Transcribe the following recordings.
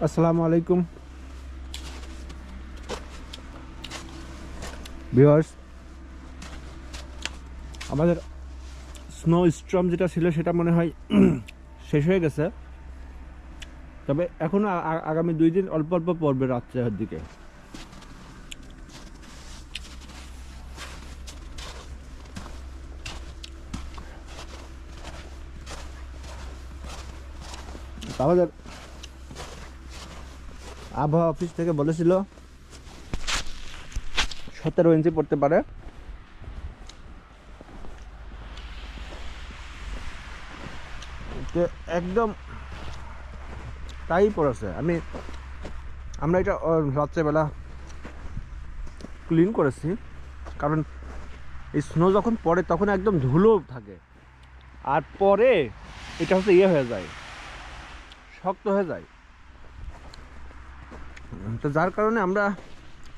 আসসালামু আলাইকুম ভিউয়ার্স। আমাদের স্নো স্টর্ম যেটা ছিল সেটা মনে হয় শেষ হয়ে গেছে, তবে এখনো আগামী 2 দিন অল্প অল্প পড়বে রাত্রের দিকে। আমাদের আবহাওয়া অফিস থেকে বলেছিল 17 ইঞ্চি পড়তে পারে। তো একদম তাই পড়েছে। আমরা এটা রাত্রেবেলা ক্লিন করেছি, কারণ এই স্নো যখন পড়ে তখন একদম ধুলো থাকে, আর পরে এটা হচ্ছে হয়ে যায়, শক্ত হয়ে যায়। তো যার কারণে আমরা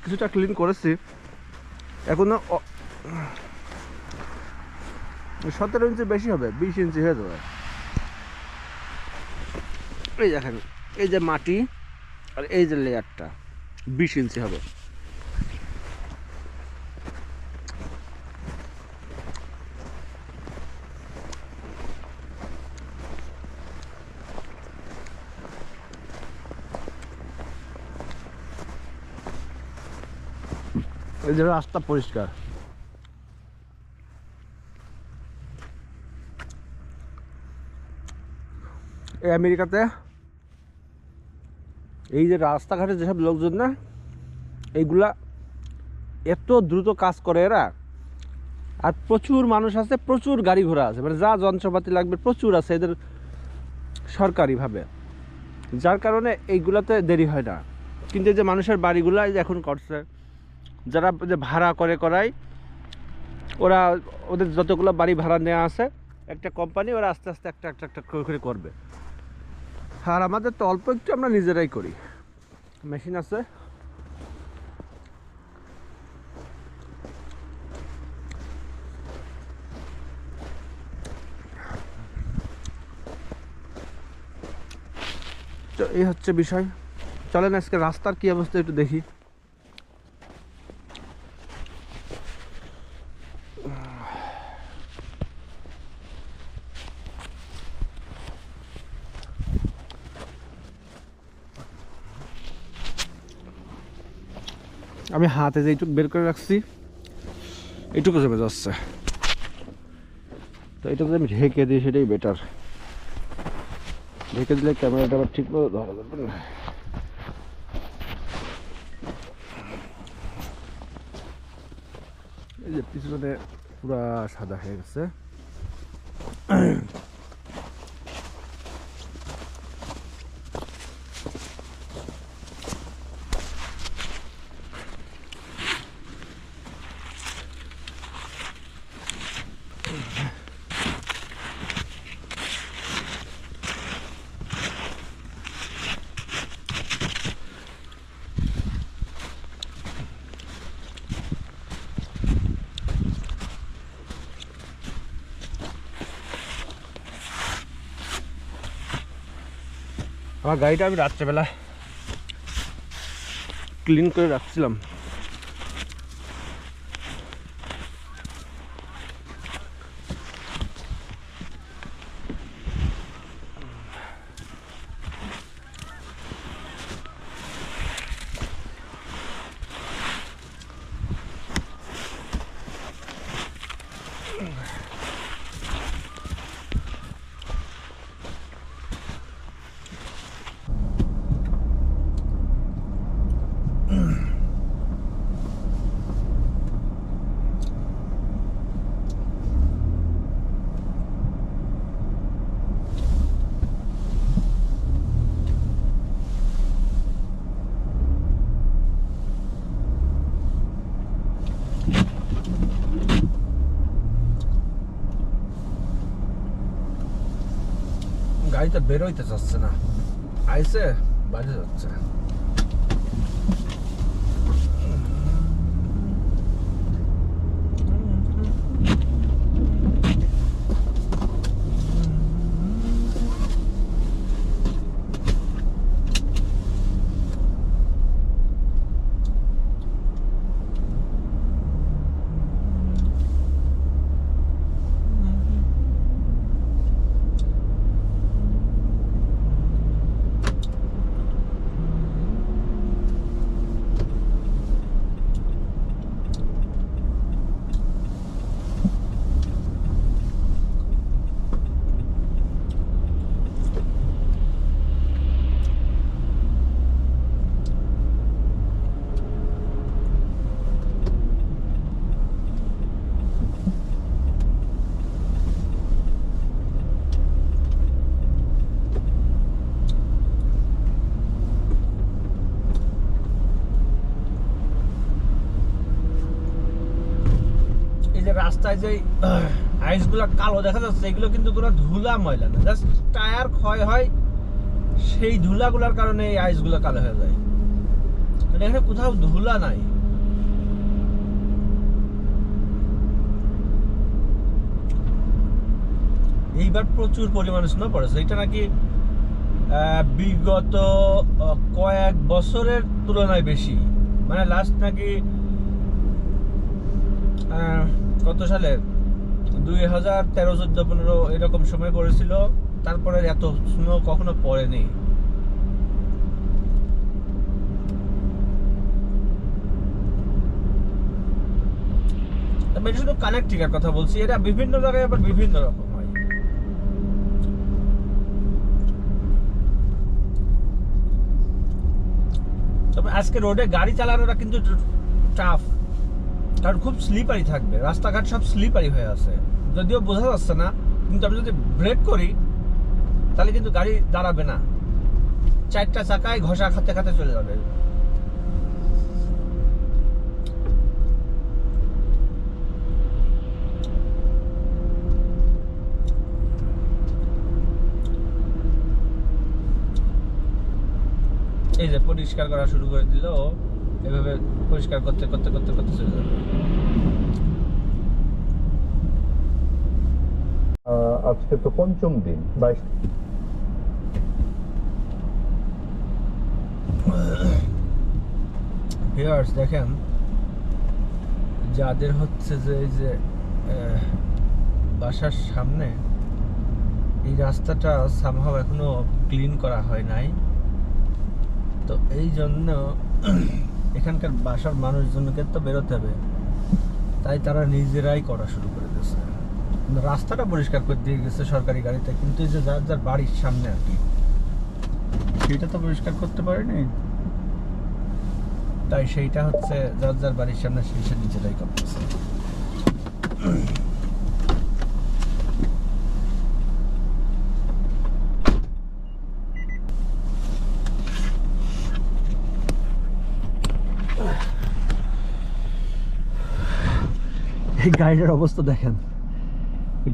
কিছুটা ক্লিন করেছি। এখনো 17 ইঞ্চি বেশি হবে, 20 ইঞ্চি হয়ে যাবে। এই দেখেন, এই যে মাটি আর এই যে লেয়ারটা 20 ইঞ্চি হবে। এই যে রাস্তা পরিষ্কার। এই আমেরিকাতে এই যে রাস্তাঘাটে যেসব লোকজন না, এইগুলা এত দ্রুত কাজ করে এরা, আর প্রচুর মানুষ আছে, প্রচুর গাড়ি ঘোড়া আছে, মানে যা যন্ত্রপাতি লাগবে প্রচুর আছে এদের সরকারিভাবে, যার কারণে এইগুলাতে দেরি হয় না। কিন্তু এই যে মানুষের বাড়িগুলা এখন করছে, যারা যে ভাড়া করে করায়, ওরা ওদের যতগুলো বাড়ি ভাড়া নেওয়া আছে একটা কোম্পানি, ওরা আস্তে আস্তে একটা একটা একটা করে করবে। আর আমাদের তো অল্প একটু আমরা নিজেরাই করি, মেশিন আছে। তো এই হচ্ছে বিষয়। চলেন আজকে রাস্তার কি অবস্থা একটু দেখি। আমি হাতে যে এইটুকু বের করে রাখছি, এইটুকু জমে যাচ্ছে, তো এটা যদি আমি ঢেকে দিই সেটাই বেটার। ঢেকে দিলে ক্যামেরাটা আবার ঠিক মতো ধরা যাবে না। এই যে পিছনে পুরা সাদা হয়ে গেছে। আমার গাড়িটা আমি রাত্রেবেলা ক্লিন করে রাখছিলাম। গাড়িটা বেরোইতে চাচ্ছে না, আইসে বাজে যাচ্ছে। যে রাস্তায় যে আইসগুলো কালো দেখা যাচ্ছে, এগুলো কিন্তু কোনো ধুলা ময়লা না, জাস্ট টায়ার ক্ষয় হয়, সেই ধুলাগুলোর কারণে এই আইসগুলো কালো হয়ে যায়। মানে এখানে কোথাও ধুলা নাই। এইবার প্রচুর পরিমাণে স্নো পড়েছে। এটা নাকি বিগত কয়েক বছরের তুলনায় বেশি। মানে লাস্ট নাকি কত সালে 2013-14-15 এরকম সময় পড়েছিল, তারপরে এত স্নো কখনো পড়েনি। আমি শুধু কানেকটিকার কথা বলছি, এটা বিভিন্ন জায়গায় আবার বিভিন্ন রকম হয়। তবে আজকে রোডে গাড়ি চালানোটা কিন্তু টাফ, কারণ খুব স্লিপারি থাকবে, রাস্তাঘাট সব স্লিপারি হয়ে আছে। যদিও বোঝা যাচ্ছে না, কিন্তু আমি যদি ব্রেক করি তাহলে কিন্তু গাড়ি দাঁড়াবে না, চারটা চাকায় ঘষা খাতে খাতে চলে যাবে। এই যে পরিষ্কার করা শুরু করে দিল, এভাবে পরিষ্কার করতে করতে করতে করতে চলে যাবে। আজকে তো পঞ্চম দিন, 22। ভিউয়ার্স দেখেন, যাদের হচ্ছে যে এই যে বাসার সামনে এই রাস্তাটা সামহাও এখনো ক্লিন করা হয় নাই, তো এই জন্য এখানকার বাসার মানুষজনকে তো বেরোতে হবে, তাই তারা নিজেরাই করা শুরু করে দিয়েছে। রাস্তাটা পরিষ্কার করে দিয়ে গেছে সরকারি গাড়িতে, কিন্তু এই যে যার যার বাড়ির সামনে আর কি, সেটা তো পরিষ্কার করতে পারেনি, তাই সেইটা হচ্ছে যার যার বাড়ির সামনে সে নিজেরাই করতেছে। এই গাড়িটার অবস্থা দেখেন,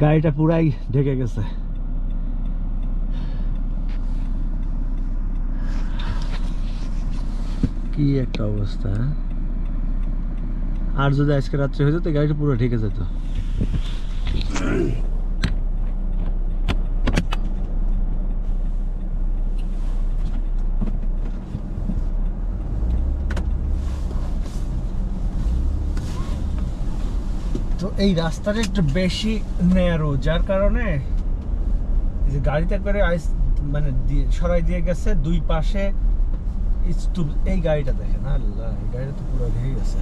গাড়িটা পুরাই ঢেকে গেছে। কি একটা অবস্থা। আর যদি আজকে রাত্রে হয়ে যেত গাড়িটা পুরো ঢেকে যেত। তো এই রাস্তাটা একটু বেশি ন্যারো, যার কারণে এই যে গাড়িতে করে আইস মানে সরাই দিয়ে গেছে দুই পাশে স্তূপ। এই গাড়িটা দেখেন, আল্লাহ, এই গাড়িটা তো পুরো ঢেকে গেছে,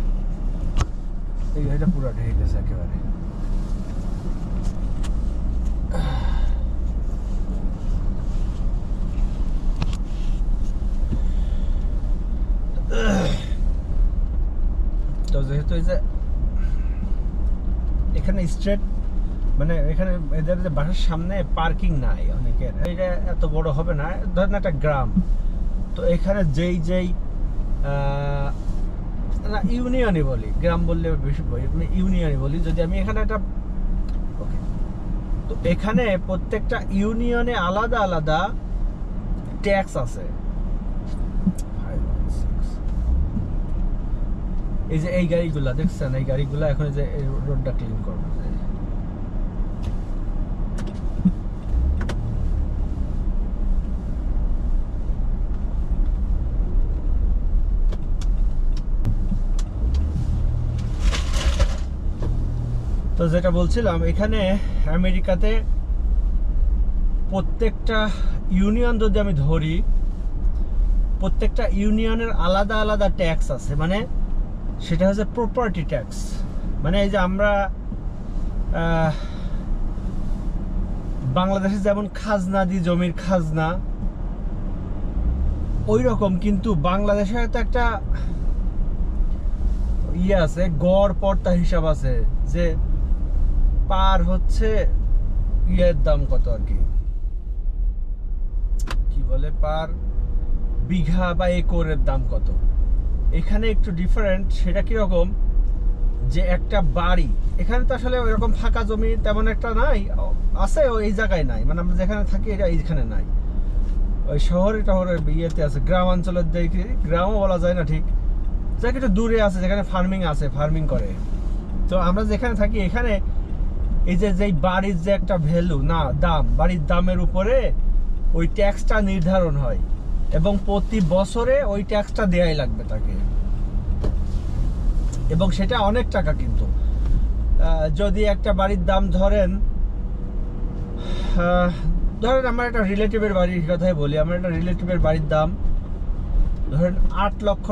এই গাড়িটা পুরো ঢেকে গেছে একেবারে। তো যেহেতু এই যে এখানে স্ট্রেট মানে এখানে এদের যে বাসার সামনে পার্কিং নাই অনেকের, এটা এত বড় হবে না, ধরেন একটা গ্রাম, তো এখানে যেই যেই ইউনিয়নই বলি, গ্রাম বললে বেশি ইউনিয়নই বলি, যদি আমি এখানে একটা ওকে, তো এখানে প্রত্যেকটা ইউনিয়নে আলাদা আলাদা ট্যাক্স আছে। এই যে এই গাড়িগুলা দেখছেন, এই গাড়িগুলা এখন যে রোডটা ক্লিন করবে, তো যেটা বলছিলাম, এখানে আমেরিকাতে প্রত্যেকটা ইউনিয়ন যদি আমি ধরি, প্রত্যেকটা ইউনিয়নের আলাদা আলাদা ট্যাক্স আছে। মানে সেটা হচ্ছে প্রপার্টি ট্যাক্স। মানে এই যে আমরা বাংলাদেশে যেমন খাজনা দিই, জমির খাজনা, ওই রকম কিন্তু বাংলাদেশে তো একটা ইয়ে আছে, গড় পড়তা হিসাব আছে, যে পার হচ্ছে ইয়ের দাম কত আর কি বলে, পার বিঘা বা একরের দাম কত। এখানে একটু ডিফারেন্ট। সেটা কিরকম, যে একটা বাড়ি, এখানে তো আসলে ওইরকম ফাঁকা জমি তেমন একটা নাই, আছে এই জায়গায় নাই, মানে আমরা যেখানে থাকি এটা এইখানে নাই, ওই শহরে টহরের ইয়েতে আছে, গ্রামাঞ্চলের দিকে, গ্রামও বলা যায় না ঠিক, যাকে একটু দূরে আছে যেখানে ফার্মিং আছে, ফার্মিং করে। তো আমরা যেখানে থাকি এখানে এই যে যেই বাড়ির যে একটা ভ্যালু না, দাম, বাড়ির দামের উপরে ওই ট্যাক্সটা নির্ধারণ হয় এবং প্রতি বছরে ওই ট্যাক্সটা দেয়াই লাগবে তাকে, এবং সেটা অনেক টাকা। কিন্তু যদি একটা বাড়ির দাম ধরেন আমার একটা রিলেটিভের বাড়ির কথাই বলি, আমার একটা রিলেটিভের বাড়ির দাম ধরেন $8 লক্ষ।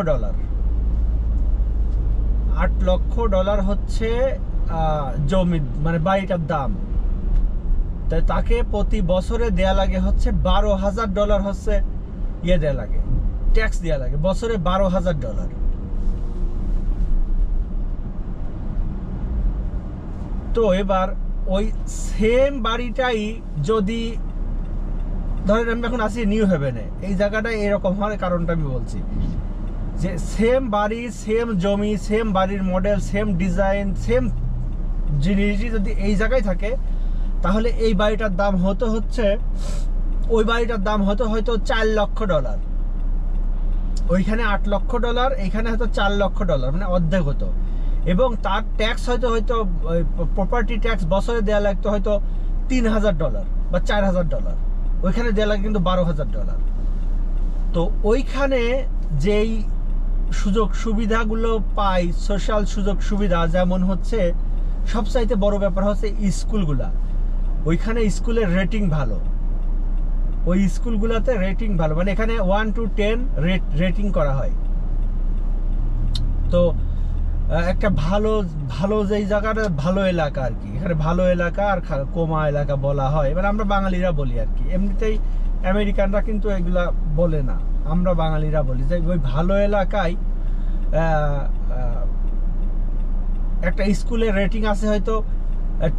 $8 লক্ষ হচ্ছে জমি, মানে বাড়িটার দাম। তাই তাকে প্রতি বছরে দেয়া লাগে হচ্ছে $12,000 হচ্ছে ইয়ে দেয়া লাগে, ট্যাক্স দেয়া লাগে বছরে $12,000। তো এবার ওই সেম বাড়িটাই যদি ধরেন আমি এখন আছি নিউ হেভেনে, এই জায়গাটা এরকম হওয়ার কারণটা আমি বলছি যে সেম বাড়ি, সেম জমি, সেম বাড়ির মডেল, সেম ডিজাইন, সেম জিনিসই যদি এই জায়গায় থাকে, তাহলে এই বাড়িটার দাম হচ্ছে ওই বাড়িটার দাম হয়তো $4 লক্ষ, ওইখানে $8 লক্ষ, এইখানে হয়তো $4 লক্ষ, মানে অর্ধেক হতো। এবং তার ট্যাক্স হয়তো প্রপার্টি ট্যাক্স বছরে দেওয়া লাগতো হয়তো $3,000 বা $4,000, ওইখানে দেওয়া লাগে কিন্তু $12,000। তো ওইখানে যেই সুযোগ সুবিধাগুলো পাই, সোশ্যাল সুযোগ সুবিধা, যেমন হচ্ছে সবচাইতে বড় ব্যাপার হচ্ছে স্কুলগুলা, ওইখানে স্কুলের রেটিং ভালো, ওই স্কুলগুলোতে রেটিং ভালো, মানে এখানে 1 to 10 রেটিং করা হয়। তো একটা ভালো যেই জায়গাটা ভালো এলাকা আর কি, এখানে ভালো এলাকা আর কোমা এলাকা বলা হয়, মানে আমরা বাঙালিরা বলি আর কি, এমনিতেই আমেরিকানরা কিন্তু এগুলা বলে না, আমরা বাঙালিরা বলি যে ওই ভালো এলাকায় একটা স্কুলের রেটিং আছে হয়তো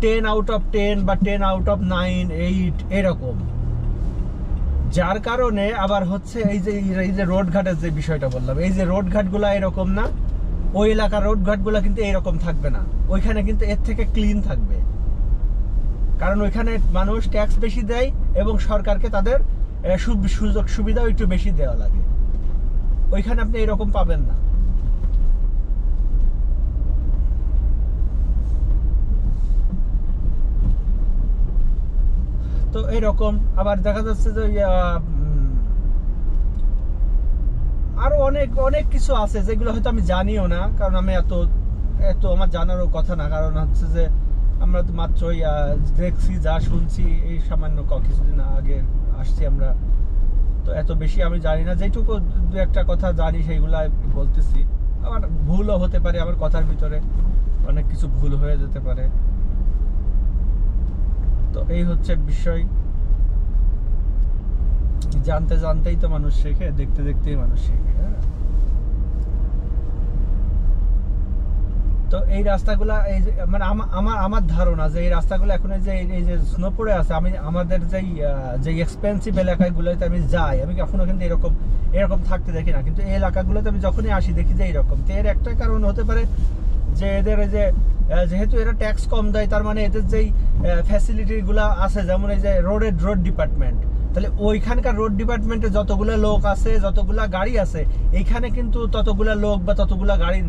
10 out of 10 বা 10 out of 9, 8 এরকম। যার কারণে আবার হচ্ছে এই যে রোড ঘাটের যে বিষয়টা বললাম, এই যে রোড ঘাটগুলা এরকম না, ওই এলাকার রোড ঘাটগুলা কিন্তু এইরকম থাকবে না, ওইখানে কিন্তু এর থেকে ক্লিন থাকবে, কারণ ওইখানে মানুষ ট্যাক্স বেশি দেয় এবং সরকারকে তাদের সুযোগ সুবিধাও একটু বেশি দেওয়া লাগে, ওইখানে আপনি এরকম পাবেন না। তো এইরকম আবার দেখা যাচ্ছে যে আরো অনেক কিছু আছে যেগুলো হয়তো আমি জানিও না, কারণ আমি এত আমার জানারও কথা না, কারণ হচ্ছে যে আমরা তো মাত্রই দেখছি, যা শুনছি এই সামান্য কিছুদিন আগে আসছি আমরা, তো এত বেশি আমি জানি না, যেটুকু দু একটা কথা জানি সেইগুলো বলতেছি। আমার ভুলও হতে পারে, আমার কথার ভিতরে অনেক কিছু ভুল হয়ে যেতে পারে। তো এই হচ্ছে বিষয়, জানতে জানতেই তো মানুষ শেখে, দেখতে দেখতেই মানুষ শেখে। তো এই রাস্তাগুলা, এই যে মানে আমার ধারণা যে এই রাস্তাগুলো এখন এই যে স্নো পড়ে আছে, আমি আমাদের যে এক্সপেন্সিভ এলাকাগুলোতে আমি যাই, আমি কখনো কিন্তু এরকম থাকতে দেখি না, কিন্তু এই এলাকাগুলোতে আমি যখনই আসি দেখি যে এইরকম। তো এর একটা কারণ হতে পারে যে এদের এই যে যেহেতু এরা ট্যাক্স কম দেয়, তার মানে এদের যেই ফ্যাসিলিটিগুলো আছে, যেমন এই যে রোড ডিপার্টমেন্ট, তাহলে ওইখানকার রোড ডিপার্টমেন্টে যতগুলো লোক আছে, যতগুলা গাড়ি আছে, এইখানে কিন্তু ততগুলা লোক বা ততগুলা গাড়ি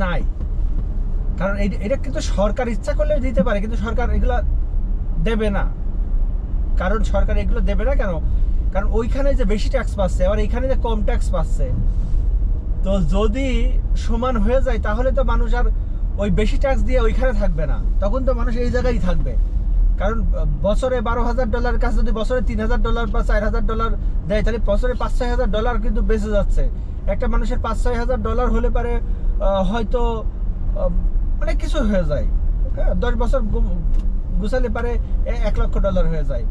নাই। কারণ এটা কিন্তু সরকার ইচ্ছা করলে দিতে পারে, কিন্তু সরকার এগুলা দেবে না। কারণ সরকার এগুলো দেবে না কেন? কারণ ওইখানে যে বেশি ট্যাক্স পাচ্ছে, আবার এইখানে যে কম ট্যাক্স পাচ্ছে, তো যদি সমান হয়ে যায় তাহলে তো মানুষ আর ওই বেশি ট্যাক্স দিয়ে ওইখানে থাকবে না, তখন তো মানুষ এই জায়গায় থাকবে। কারণ বছরে $12,000 কাছে যদি বছরে $3,000 বা $4,000 দেয়, তাহলে বছরে $5,000-6,000 কিন্তু বেঁচে যাচ্ছে। একটা মানুষের $5,000-6,000 হলে পারে হয়তো অনেক কিছু হয়ে যায়, 10 বছর গুছালে পারে $1 লক্ষ হয়ে যায়।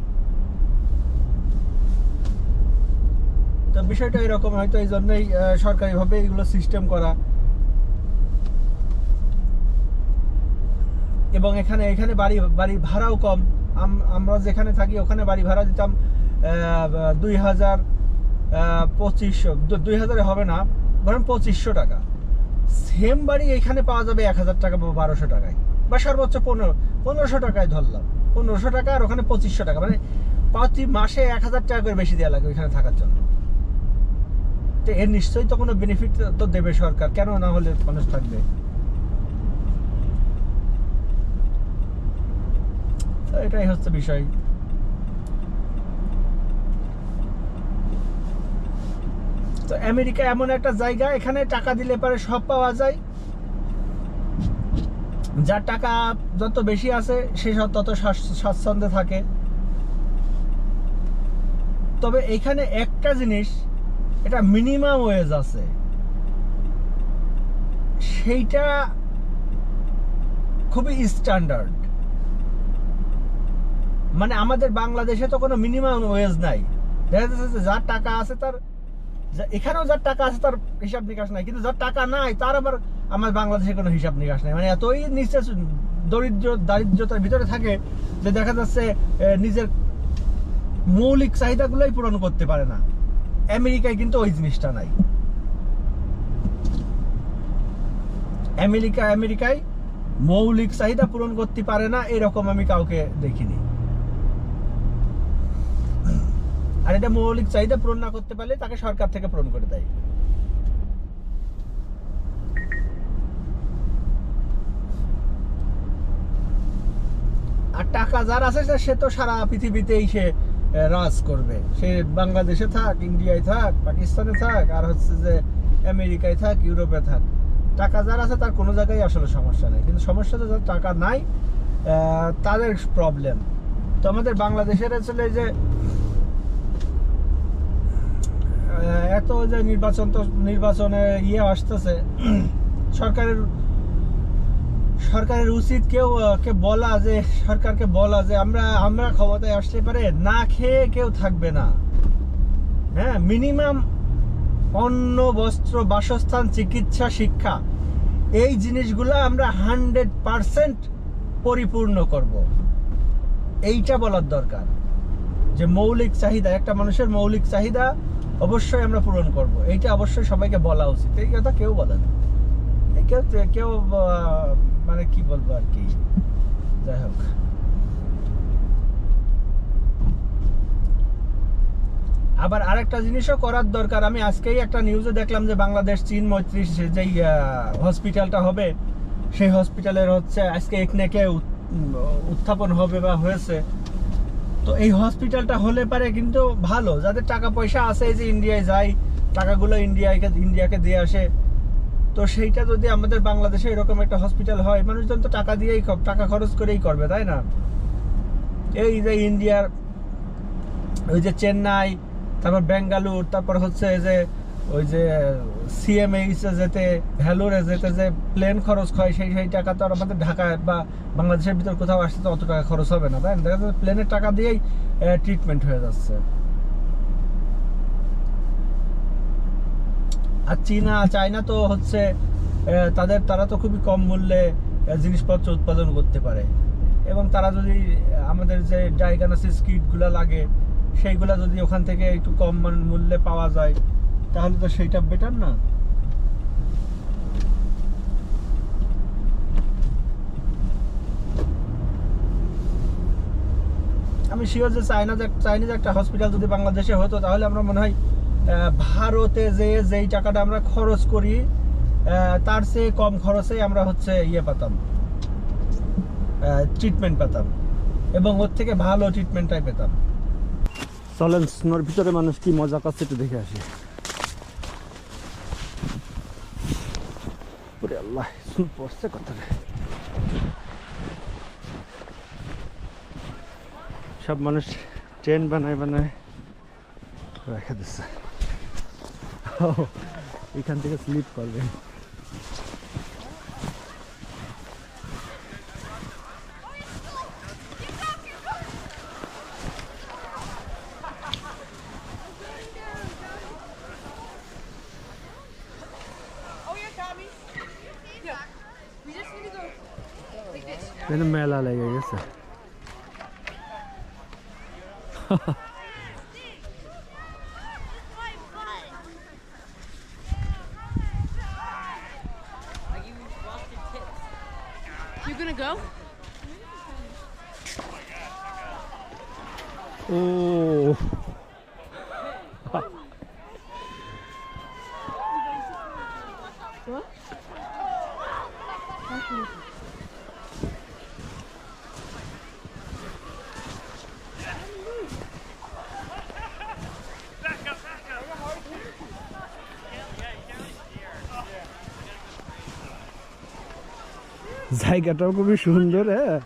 তো বিষয়টা এরকম, হয়তো এই জন্যই সরকারিভাবে এগুলো সিস্টেম করা। এবং এখানে বাড়ি ভাড়াও কম। আমরা যেখানে থাকি ওখানে বাড়ি ভাড়া দিতাম 2,000 2500, 2,000 হবে না, ধরেন 2,500 টাকা। সেম বাড়ি এখানে পাওয়া যাবে 1000 টাকা বা 1200 টাকায়, বা সর্বোচ্চ 1500 টাকায় ধরলাম। 1500 টাকা আর ওখানে 2500 টাকা, মানে প্রতি মাসে 1000 টাকা করে বেশি দেওয়া লাগে ওইখানে থাকার জন্য। তো এর নিশ্চয়ই তো কোনো বেনিফিট তো দেবে সরকার, কেন না হলে মানুষ থাকবে? তো এটাই হচ্ছে বিষয়। তো আমেরিকা এমন একটা জায়গা, এখানে টাকা দিলে পরে সব পাওয়া যায়। যার টাকা যত বেশি আছে সে তত স্বাচ্ছন্দ্যে থাকে। তবে এখানে একটা জিনিস, এটা মিনিমাম ওয়েজ আছে, সেইটা খুবই স্ট্যান্ডার্ড। মানে আমাদের বাংলাদেশে তো কোনো মিনিমাম ওয়েজ নাই। দেখা যাচ্ছে যার টাকা আছে তার, এখানেও যার টাকা আছে তার হিসাব নিকাশ নাই, কিন্তু যার টাকা নাই তার আবার আমার বাংলাদেশে কোনো হিসাব নিকাশ নাই। মানে এতই নিচে দারিদ্রতার ভিতরে থাকে যে দেখা যাচ্ছে নিজের মৌলিক চাহিদাগুলোই পূরণ করতে পারে না। আমেরিকায় কিন্তু ওই জিনিসটা নাই। আমেরিকায় মৌলিক চাহিদা পূরণ করতে পারে না এরকম আমি কাউকে দেখিনি। আর এটা মৌলিক চাহিদা পূরণ না করতে পারলে তাকে সরকার থেকে পূরণ করে দেয়। আর টাকা যার আছে সে তো সারা পৃথিবীতেই সে রাজ করবে। সে বাংলাদেশে থাক, ইন্ডিয়ায় থাক, পাকিস্তানে থাক, আর হচ্ছে যে আমেরিকায় থাক, ইউরোপে থাক, টাকা যার আছে তার কোনো জায়গায় আসলে সমস্যা নেই। কিন্তু সমস্যা তো যার টাকা নাই তাদের প্রবলেম। তো আমাদের বাংলাদেশের আসলে যে এত যে নির্বাচনে আসতেছে, সরকারের উচিত সরকারকে বলা যে আমরা ক্ষমতায় আসতে পারে না খেয়ে কেউ থাকবে না। হ্যাঁ, মিনিমাম অন্ন, বস্ত্র, বাসস্থান, চিকিৎসা, শিক্ষা, এই জিনিসগুলো আমরা 100% পরিপূর্ণ করব। এইটা বলার দরকার যে মৌলিক চাহিদা, একটা মানুষের মৌলিক চাহিদা অবশ্যই আমরা পূরণ করব। এইটা অবশ্যই সবাইকে বলা উচিত। এই কথা কেউ বলে না, কেউ মানে কি বলবো আর কি। যাই হোক, আবার আরেকটা জিনিসও করার দরকার। আমি আজকেই একটা নিউজে দেখলাম যে বাংলাদেশ চীন মৈত্রী যেই হসপিটালটা হবে, সেই হসপিটালের হচ্ছে আজকে একনেকে উত্থাপন হবে বা হয়েছে। তো এই হসপিটালটা হলে পারে কিন্তু ভালো, যাদের টাকা পয়সা আছে, এই যে ইন্ডিয়ায় যায়, টাকাগুলো ইন্ডিয়াকে দিয়ে আসে। তো সেইটা যদি আমাদের বাংলাদেশে এরকম একটা হসপিটাল হয়, মানুষজন তো টাকা খরচ করেই করবে, তাই না? এই যে ইন্ডিয়ার ওই যে চেন্নাই, তারপর বেঙ্গালুর, তারপর হচ্ছে যে ওই যে সিএমএইচ যেতে, ভ্যালুরে যেতে যে প্লেন খরচ হয়, সেই টাকা তো আর আমাদের ঢাকায় বা বাংলাদেশের ভিতর কোথাও আসতে তো অত টাকা খরচ হবে না, তাই না? দেখা যাচ্ছে প্লেনের টাকা দিয়েই ট্রিটমেন্ট হয়ে যাচ্ছে। আর চায়না তো হচ্ছে তারা তো খুবই কম মূল্যে জিনিসপত্র উৎপাদন করতে পারে, এবং তারা যদি আমাদের যে ডায়াগনোসিস কিটগুলো লাগে সেইগুলা যদি ওখান থেকে একটু কম মূল্যে পাওয়া যায় তাহলে তো সেইটা বেটার না? আমি শিওর যে চাইনিজ একটা হসপিটাল যদি বাংলাদেশে হতো তাহলে আমরা মনে হয় ভারতে যেই টাকাটা আমরা খরচ করি তার চেয়ে কম খরচে আমরা হচ্ছে পেতাম, ট্রিটমেন্ট পেতাম, এবং ওর থেকে ভালো ট্রিটমেন্টটাই পেতাম। চলেন স্নোর ভিতরে মানুষ কি মজা করছে একটু দেখে আসি। ওরে আল্লাহ, স্নো পড়ছে কথাটা। সব মানুষ ট্রেন বানায় রেখে দিচ্ছে, এখান থেকে স্লিপ করবে। মেলা লেগে গেছে। to go? Oh. জায়গাটাও খুবই সুন্দর, হ্যাঁ,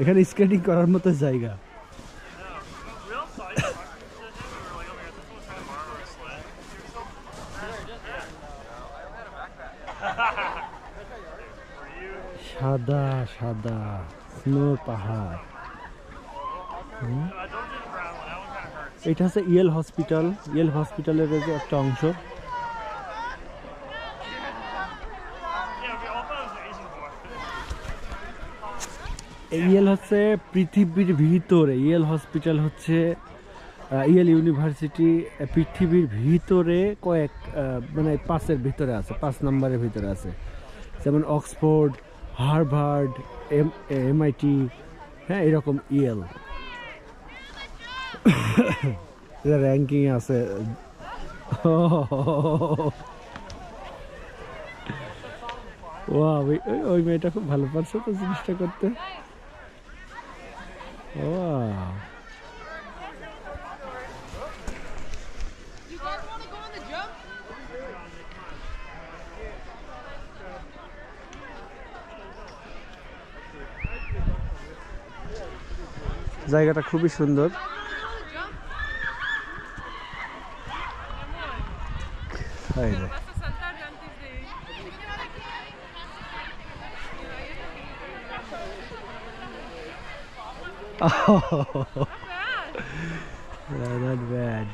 এখানে স্কেটিং করার মতো জায়গা। সাদা সাদা স্নো পাহাড়। এটা হচ্ছে ইয়েল হসপিটাল, ইয়েল হসপিটালের যে একটা অংশ। ইয়েল হচ্ছে পৃথিবীর ভিতরে, ইয়েল হসপিটাল হচ্ছে ইয়েল ইউনিভার্সিটি পৃথিবীর ভিতরে কয়েক মানে 5-এর ভিতরে আছে, 5 নম্বরের ভিতরে আছে। যেমন অক্সফোর্ড, হার্ভার্ড, MIT, হ্যাঁ, এরকম ইয়েল র্যাঙ্কিং আছে। ওই মেয়েটা খুব ভালো পারছে তো জিনিসটা করতে। You guys want to go on the jump? জায়গাটা খুবই সুন্দর। Not bad.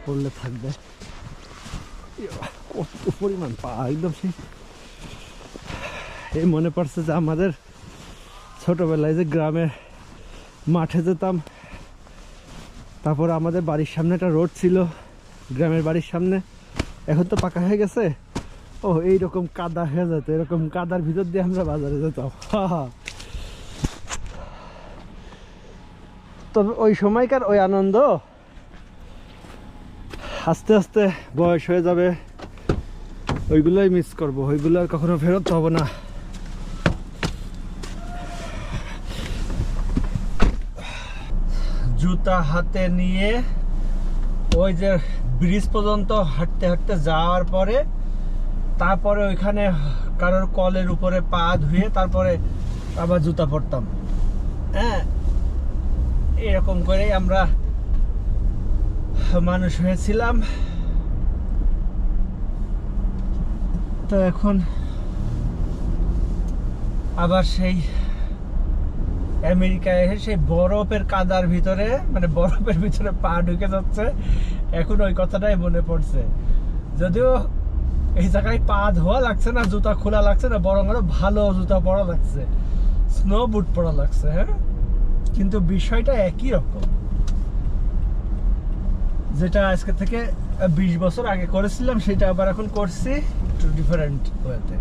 পড়লে থাকবে কত পরিমাণ পা, একদম সেই এই মনে পড়ছে যে আমাদের ছোটবেলায় যে গ্রামের মাঠে যেতাম, তারপর আমাদের বাড়ির সামনে একটা রোড ছিল, গ্রামের বাড়ির সামনে, এখন তো পাকা হয়ে গেছে। ও এইরকম কাদা হয়ে যেত, এরকম কাদার ভিতর দিয়ে আমরা বাজারে যেতাম। তবে ওই সময়কার ওই আনন্দ আস্তে আস্তে বয়স হয়ে যাবে, ওইগুলোই মিস করবো, ওইগুলো আর কখনো ফেরত পাবো না। জুতা হাতে নিয়ে ওই যে ব্রিজ পর্যন্ত হাঁটতে হাঁটতে যাওয়ার পরে, তারপরে ওইখানে কারোর কলের উপরে পা ধুয়ে তারপরে আবার জুতা পরতাম। হ্যাঁ, এরকম করেই আমরা মানুষ হয়েছিলাম। তো এখন আবার সেই আমেরিকায় এসে সেই বরফের কাদার ভিতরে, মানে বরফের ভিতরে পা ঢুকে যাচ্ছে, এখন ওই কথাটাই মনে পড়ছে। যদিও এই জায়গায় পা ধোয়া লাগছে না, জুতা খোলা লাগছে না, বরং আরো ভালো জুতা পরা লাগছে, স্নো বুট পরা লাগছে। হ্যাঁ, কিন্তু বিষয়টা একই রকম। যেটা আজকে থেকে 20 বছর আগে করেছিলাম, সেটা আবার এখন করছি একটু ডিফারেন্ট ওয়েতে।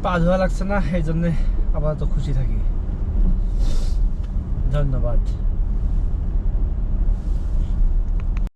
পা ধোয়া লাগছে না, এই জন্যে আবার তো খুশি থাকি। ধন্যবাদ।